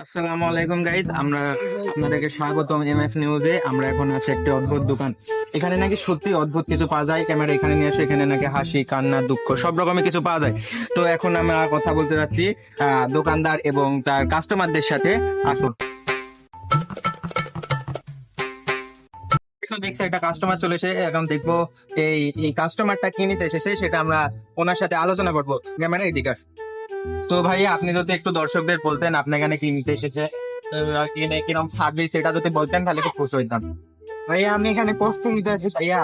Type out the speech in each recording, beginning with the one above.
আসসালামু আলাইকুম গাইজ, আমরা আপনাদেরকে স্বাগতম এমএফ নিউজে। আমরা এখন আছি একটি অদ্ভুত দোকান। এখানে নাকি সত্যি অদ্ভুত কিছু পাওয়া যায়। ক্যামেরা এখানে নিয়ে এসে এখানে নাকি হাসি, কান্না, দুঃখ সব রকমের কিছু পাওয়া যায়। তো এখন আমরা কথা বলতে যাচ্ছি দোকানদার এবং তার কাস্টমারদের সাথে। আসুন। দেখছি একটা কাস্টমার চলে এসে, এখন দেখবো এই কাস্টমারটা কি নিতে এসেছে সেটা আমরা ওনার সাথে আলোচনা করবো। ক্যামেরা এদিকে আসুন। তো ভাইয়া, আপনি যদি একটু দর্শকদের বলতেন আপনি এখানে কি নিতে এসেছে, কিরকম সার্ভিস, সেটা যদি বলতেন তাহলে খুব খুশি হইতাম। ভাইয়া আমি এখানে কষ্ট নিতে আছি ভাইয়া।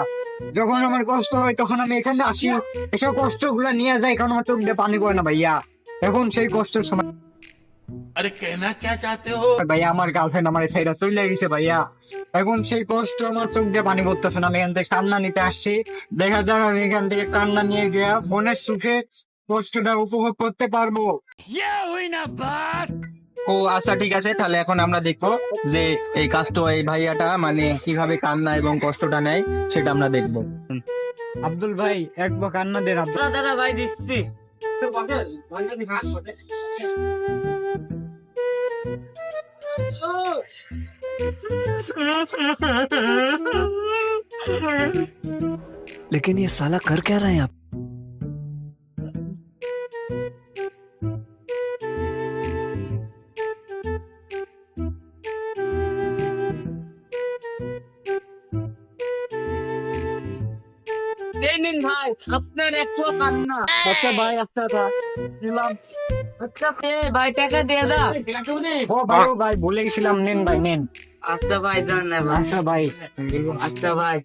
যখন আমার কষ্ট হয় তখন আমি এখানে আসি, এসব কষ্ট গুলা নিয়ে যাই, কারণ আমার চোখ দিয়ে পানি পড়ে না ভাইয়া। এখন সেই কষ্টের সময় अरे कहना क्या चाहते हो। ভাইয়া আমার গার্লফ্রেন্ড আমার এই সাইডে চলে গেছে ভাইয়া। এখন সেই কষ্ট আমার চোখ দিয়ে পানি পড়তেছে না। আমি এখান থেকে কান্না নিতে আসছি, দেখা যাক আমি এখান থেকে কান্না নিয়ে গিয়ে মনের সুখে কষ্টটা উপভোগ করতে পারবো। ও আচ্ছা, ঠিক আছে, তাহলে এখন আমরা দেখবো যে এই ভাইয়াটা মানে কিভাবে কান্না এবং কষ্টটা নেয় সেটা আমরা দেখবো। আব্দুল ভাই একবার কান্না দেন আব্দুল। দাদা ভাই দিচ্ছি। लेकिन ये साला कर क्या रहे हैं आप। এই নিন ভাই আপনার 100 কান্না। আচ্ছা ভাই, আচ্ছা নিলাম। আচ্ছা ভাই টাকা দিয়ে দাও। ও ভাই ও ভাই ভুলে গেছিলাম, নেন ভাই নেন। আচ্ছা ভাই জান না ভাই। আচ্ছা ভাই। আচ্ছা ভাই।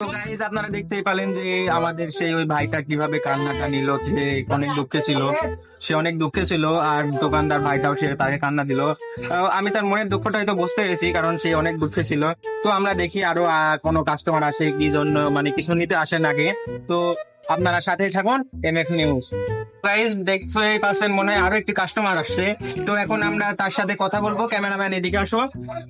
তো গাইজ, আপনারা দেখতেই পেলেন যে আমাদের সেই ওই ভাইটা কিভাবে কান্নাটা নিল। সে অনেক দুঃখে ছিল, আর দোকানদার ভাইটাও সে তাকে কান্না দিল। আমি তার মনের দুঃখটা হয়তো বুঝতে গেছি, কারণ সে অনেক দুঃখে ছিল। তো আমরা দেখি আরো কোনো কাস্টমার আসে কি জন্য, মানে কিছু নিতে আসে নাকি। তো আপনারা সাথেই থাকুন এমএফ নিউজ। গাইজ, দেখতেই পাচ্ছেন মনে হয় আরো একটি কাস্টমার আসছে। তো এখন আমরা তার সাথে কথা বলবো। ক্যামেরাম্যান এদিকে আসো।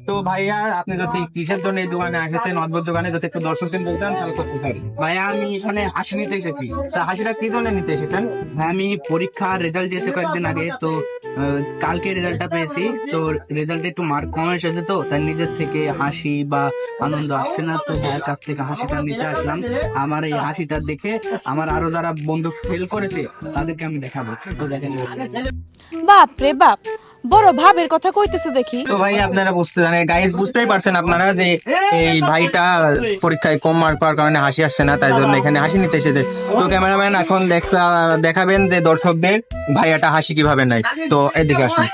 তো ভাইয়া, আপনি যদি কিসের জন্য এই দোকানে এসেছেন, অদ্ভুত দোকানে, যদি একটু দর্শকদের বলতেন তাহলে খুব ভালো। ভাইয়া আমি এখানে হাসি নিতে এসেছি। তা হাসিটা কি জন্য নিতে এসেছেন? ভাই আমি পরীক্ষার রেজাল্ট দিয়েছি কয়েকদিন আগে, তো কালকে রেজাল্টটা পেয়েছি। তো রেজাল্টে একটু মার্ক কম এসেছে, তো তার নিজের থেকে হাসি বা আনন্দ আসছে না, তো ভাইয়ের কাছ থেকে হাসিটা নিতে আসলাম। আমার এই হাসিটা দেখে আমার আরো যারা বন্ধু ফেল করেছে তাদেরকে আমি দেখাবো। তো দেখেন, বাপ রে বাপ, বড় ভাবের কথা কইতেছো দেখি। তো ভাই, আপনারা বুঝতেই পারছেন আপনারা যে এই ভাইটা পরীক্ষায় কম মার্ক পাওয়ার কারণে হাসি আসছে না, তাই জন্য এখানে হাসি নিতে এসেছে। তো ক্যামেরাম্যান এখন দেখাবেন যে দর্শকদের ভাইয়াটা হাসি কিভাবে নেয়। তো এদিকে আসুন।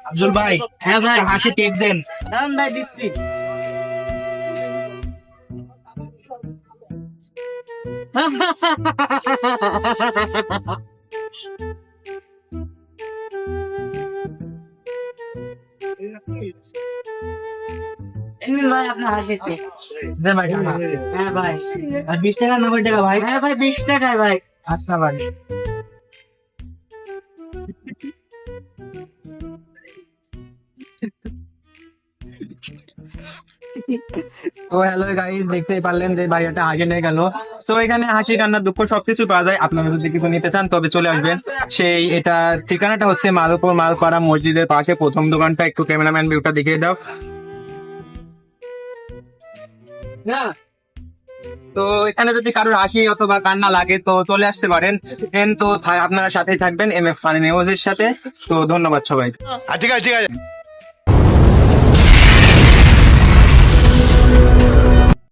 আব্দুল ভাই, হ্যাঁ ভাই হাসি টেক দেন। দাম ভাই দিচ্ছি। এই নিন ভাই আপনার হাসিতে। দে ভাই, হ্যাঁ ভাই। আর 20 টাকা 90 টাকা ভাই। হ্যাঁ ভাই 20 টাকায় ভাই। আচ্ছা ভাই। তো হ্যালো গাইস, দেখতেই পারলেন যে ভাইয়াটা হাসি নিয়ে গেল। তো এখানে হাসি, কান্না, দুঃখ সবকিছু পাওয়া যায়। আপনারা যদি কিছু নিতে চান তবে চলে আসবেন। এটা ঠিকানাটা হচ্ছে মাধবপুর মালপাড়া মসজিদের পাশে প্রথম দোকানটা। একটু ক্যামেরাম্যান ভিউটা দেখিয়ে দাও। তো এখানে যদি কারোর হাসি অথবা কান্না লাগে তো চলে আসতে পারেন। তো আপনারা সাথেই থাকবেন এমএফ নিউজের সাথে। তো ধন্যবাদ সবাই। ঠিক আছে।